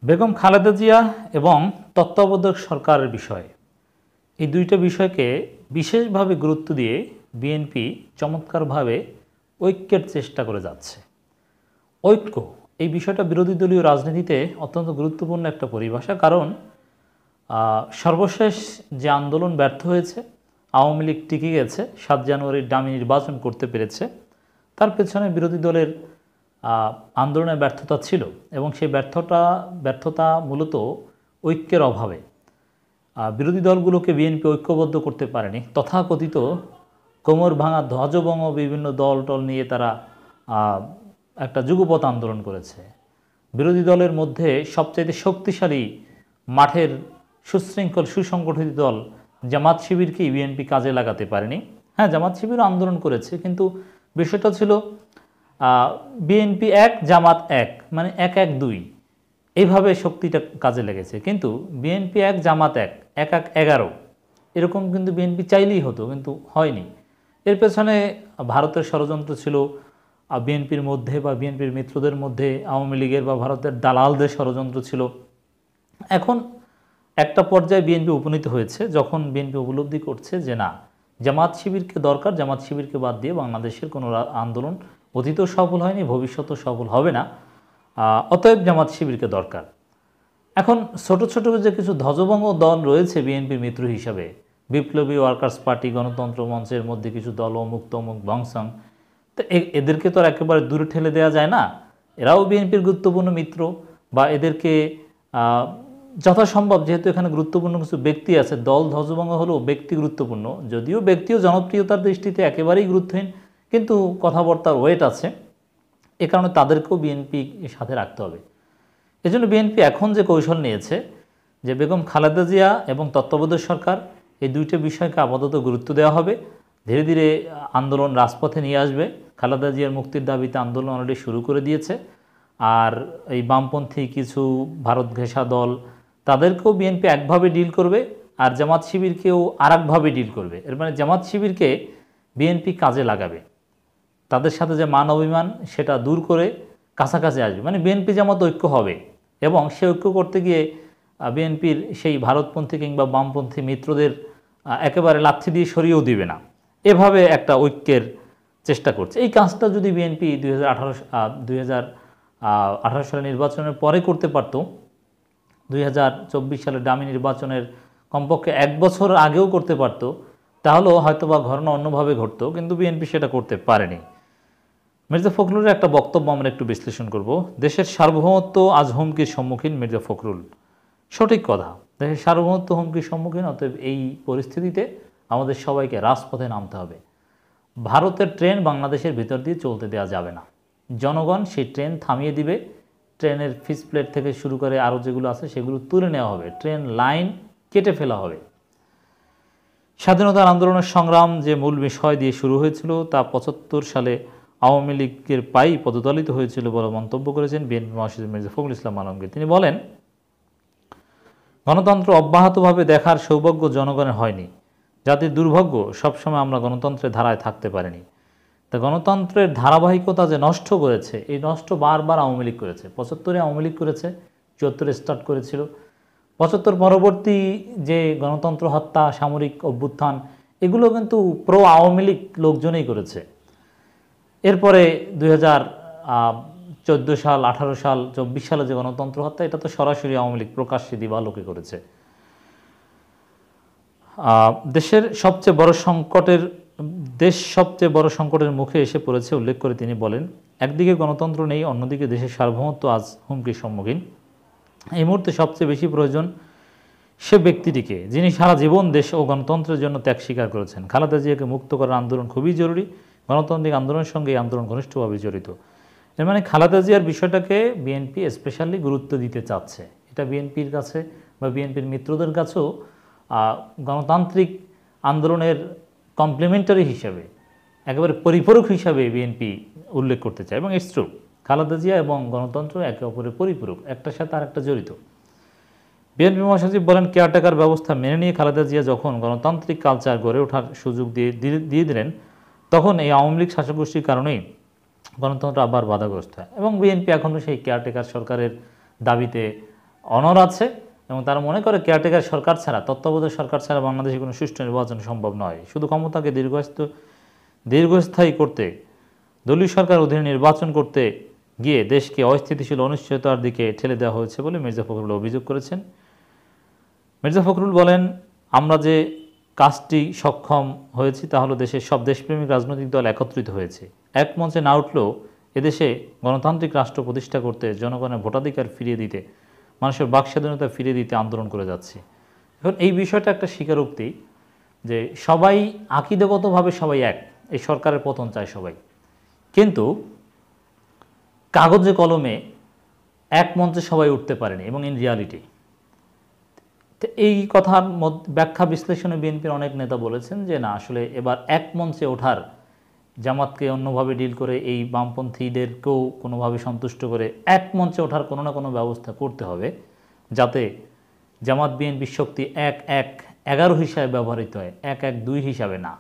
বেগম খালেদা জিয়া এবং তত্ত্বাবধায়ক সরকারের বিষয় এই দুইটা বিষয়কে বিশেষভাবে গুরুত্ব দিয়ে বিএনপি চমৎকারভাবে ঐক্যের চেষ্টা করে যাচ্ছে। ঐক্য এই বিষয়টা বিরোধী দলীয় রাজনীতিতে অত্যন্ত গুরুত্বপূর্ণ একটা পরিভাষা। কারণ সর্বশেষ যে আন্দোলন ব্যর্থ হয়েছে, আওয়ামী লীগ টিকে গেছে, 7 জানুয়ারির ডামি নির্বাচন করতে পেরেছে, তার পেছনে বিরোধী দলের আন্দোলনের ব্যর্থতা ছিল এবং সেই ব্যর্থতা মূলত ঐক্যের অভাবে। বিরোধী দলগুলোকে বিএনপি ঐক্যবদ্ধ করতে পারেনি। তথাকথিত কোমর ভাঙা ধ্বজভঙ্গ বিভিন্ন দল টল নিয়ে তারা একটা যুগপৎ আন্দোলন করেছে। বিরোধী দলের মধ্যে সবচাইতে শক্তিশালী মাঠের সুশৃঙ্খল সুসংগঠিত দল জামাত শিবিরকেই বিএনপি কাজে লাগাতে পারেনি। হ্যাঁ, জামাত শিবিরও আন্দোলন করেছে, কিন্তু বিষয়টা ছিল বিএনপি এক জামাত এক, মানে 1-1-2 এইভাবে শক্তিটা কাজে লেগেছে। কিন্তু বিএনপি এক জামাত এক, 1-1-11 এরকম কিন্তু বিএনপি চাইলেই হতো, কিন্তু হয়নি। এর পেছনে ভারতের ষড়যন্ত্র ছিল, বিএনপির মধ্যে বা বিএনপির মিত্রদের মধ্যে আওয়ামী লীগের বা ভারতের দালালদের ষড়যন্ত্র ছিল। এখন একটা পর্যায়ে বিএনপি উপনীত হয়েছে, যখন বিএনপি উপলব্ধি করছে যে না, জামাত শিবিরকে দরকার, জামাত শিবিরকে বাদ দিয়ে বাংলাদেশের কোনো আন্দোলন অতীতেও সফল হয়নি, ভবিষ্যতেও সফল হবে না, অতএব জামাত শিবিরকে দরকার। এখন ছোট ছোট যে কিছু ধ্বজভঙ্গ দল রয়েছে বিএনপির মিত্র হিসাবে, বিপ্লবী ওয়ার্কার্স পার্টি, গণতন্ত্র মঞ্চের মধ্যে কিছু দল, অমুক তমুক বংশং, তো এদেরকে তো আর একেবারে দূরে ঠেলে দেওয়া যায় না। এরাও বিএনপির গুরুত্বপূর্ণ মিত্র, বা এদেরকে যথাসম্ভব, যেহেতু এখানে গুরুত্বপূর্ণ কিছু ব্যক্তি আছে, দল ধ্বজভঙ্গ হলেও ব্যক্তি গুরুত্বপূর্ণ, যদিও ব্যক্তিও জনপ্রিয়তার দৃষ্টিতে একেবারেই গুরুত্বহীন, কিন্তু কথাবার্তার ওয়েট আছে, এ কারণে তাদেরকেও বিএনপি সাথে রাখতে হবে। এজন্য বিএনপি এখন যে কৌশল নিয়েছে যে বেগম খালেদা জিয়া এবং তত্ত্বাবধায়ক সরকার, এই দুইটা বিষয়কে আপাতত গুরুত্ব দেওয়া হবে। ধীরে ধীরে আন্দোলন রাজপথে নিয়ে আসবে। খালেদা জিয়ার মুক্তির দাবিতে আন্দোলন অলরেডি শুরু করে দিয়েছে। আর এই বামপন্থী কিছু ভারত ঘেঁষা দল, তাদেরকেও বিএনপি একভাবে ডিল করবে, আর জামাত শিবিরকেও আর একভাবে ডিল করবে। এর মানে জামাত শিবিরকে বিএনপি কাজে লাগাবে, তাদের সাথে যে মান অভিমান সেটা দূর করে কাছাকাছি আসবে, মানে বিএনপি জামাত ঐক্য হবে। এবং সে ঐক্য করতে গিয়ে বিএনপির সেই ভারতপন্থী কিংবা বামপন্থী মিত্রদের একেবারে লাথি দিয়ে সরিয়েও দিবে না, এভাবে একটা ঐক্যের চেষ্টা করছে। এই কাজটা যদি বিএনপি 2018 সালের নির্বাচনের পরে করতে পারত, 2024 সালের ডামি নির্বাচনের কমপক্ষে 1 বছর আগেও করতে পারত, তাহলেও হয়তোবা ঘটনা অন্যভাবে ঘটতো, কিন্তু বিএনপি সেটা করতে পারেনি। মির্জা ফখরুলের একটা বক্তব্য আমরা একটু বিশ্লেষণ করব। দেশের সার্বভৌমত্ব আজ হুমকির সম্মুখীন মির্জা ফখরুল। সঠিক কথা, দেশের সার্বভৌমত্ব হুমকির সম্মুখীন, অতএব এই পরিস্থিতিতে আমাদের সবাইকে রাজপথে নামতে হবে। ভারতের ট্রেন বাংলাদেশের ভিতর দিয়ে চলতে দেওয়া যাবে না। জনগণ সেই ট্রেন থামিয়ে দিবে, ট্রেনের ফিস প্লেট থেকে শুরু করে আরও যেগুলো আছে সেগুলো তুলে নেওয়া হবে, ট্রেন লাইন কেটে ফেলা হবে। স্বাধীনতার আন্দোলনের সংগ্রাম যে মূল বিষয় দিয়ে শুরু হয়েছিল, তা 75 সালে আওয়ামী লীগের পাই পদদলিত হয়েছিল বলে মন্তব্য করেছেন বিএনপি মহাসচিব মির্জা ফখরুল ইসলাম আলমগীর। তিনি বলেন, গণতন্ত্র অব্যাহতভাবে দেখার সৌভাগ্য জনগণের হয়নি, জাতির দুর্ভাগ্য, সবসময় আমরা গণতন্ত্রের ধারায় থাকতে পারিনি। তা গণতন্ত্রের ধারাবাহিকতা যে নষ্ট করেছে, এই নষ্ট বারবার আওয়ামী লীগ করেছে। 75-এ আওয়ামী লীগ করেছে, 74-এ স্টার্ট করেছিল। 75 পরবর্তী যে গণতন্ত্র হত্যা, সামরিক অভ্যুত্থান, এগুলো কিন্তু প্রো আওয়ামী লীগ লোকজনেই করেছে। এরপরে 2014 সাল, 18 সাল, 24 সালে যে গণতন্ত্র হত্যা, এটা তো সরাসরি আওয়ামী লীগ প্রকাশ্যে দিবালোকে করেছে। দেশ সবচেয়ে বড় সংকটের মুখে এসে পড়েছে উল্লেখ করে তিনি বলেন, একদিকে গণতন্ত্র নেই, অন্যদিকে দেশের সার্বভৌমত্ব আজ হুমকির সম্মুখীন। এই মুহূর্তে সবচেয়ে বেশি প্রয়োজন সে ব্যক্তিটিকে যিনি সারা জীবন দেশ ও গণতন্ত্রের জন্য ত্যাগ স্বীকার করেছেন। খালেদা জিয়াকে মুক্ত করার আন্দোলন খুবই জরুরি। গণতান্ত্রিক আন্দোলনের সঙ্গে এই আন্দোলন ঘনিষ্ঠভাবে জড়িত। এর মানে খালেদা জিয়ার বিষয়টাকে বিএনপি স্পেশালি গুরুত্ব দিতে চাচ্ছে। এটা বিএনপির কাছে বা বিএনপির মিত্রদের কাছেও গণতান্ত্রিক আন্দোলনের কমপ্লিমেন্টারি হিসাবে, একেবারে পরিপূরক হিসাবে বিএনপি উল্লেখ করতে চায়। এবং ইটস ট্রু, খালেদা জিয়া এবং গণতন্ত্র একে অপরের পরিপূরক, একটার সাথে আর একটা জড়িত। বিএনপি মহাসচিব বলেন, কেয়ারটেকার ব্যবস্থা মেনে নিয়ে খালেদা জিয়া যখন গণতান্ত্রিক কালচার গড়ে ওঠার সুযোগ দিয়ে দিলেন, তখন এই আওয়ামী লীগ শাসকগোষ্ঠীর কারণেই গণতন্ত্র আবার বাধাগ্রস্ত হয়। এবং বিএনপি এখনও সেই কেয়ারটেকার সরকারের দাবিতে অনর আছে এবং তারা মনে করে কেয়ারটেকার সরকার ছাড়া, তত্ত্বাবধায়ক সরকার ছাড়া বাংলাদেশে কোনো সুষ্ঠু নির্বাচন সম্ভব নয়। শুধু ক্ষমতাকে দীর্ঘস্থায়ী করতে, দলীয় সরকার অধীনে নির্বাচন করতে গিয়ে দেশকে অস্থিতিশীল অনিশ্চয়তার দিকে ঠেলে দেওয়া হয়েছে বলে মির্জা ফখরুল অভিযোগ করেছেন। মির্জা ফখরুল বলেন, আমরা যে কাজটি সক্ষম হয়েছি তা হলো দেশের সব দেশপ্রেমিক রাজনৈতিক দল একত্রিত হয়েছে। এক মঞ্চে না উঠলেও এদেশে গণতান্ত্রিক রাষ্ট্র প্রতিষ্ঠা করতে, জনগণের ভোটাধিকার ফিরিয়ে দিতে, মানুষের বাক স্বাধীনতা ফিরিয়ে দিতে আন্দোলন করে যাচ্ছে। এখন এই বিষয়টা একটা স্বীকারোক্তি যে সবাই আকিদাগতভাবে সবাই এক, এই সরকারের পতন চায় সবাই, কিন্তু কাগজে কলমে এক মঞ্চে সবাই উঠতে পারেনি এবং ইন রিয়ালিটি। এই কথার ব্যাখ্যা বিশ্লেষণে বিএনপির অনেক নেতা বলেছেন যে না, আসলে এবার এক মঞ্চে ওঠার, জামাতকে অন্যভাবে ডিল করে এই বামপন্থীদেরকেও কোনোভাবে সন্তুষ্ট করে এক মঞ্চে ওঠার কোনো না কোনো ব্যবস্থা করতে হবে, যাতে জামাত বিএনপির শক্তি ১-১-১১ হিসাবে ব্যবহৃত হয়, ১-১-২ হিসাবে না।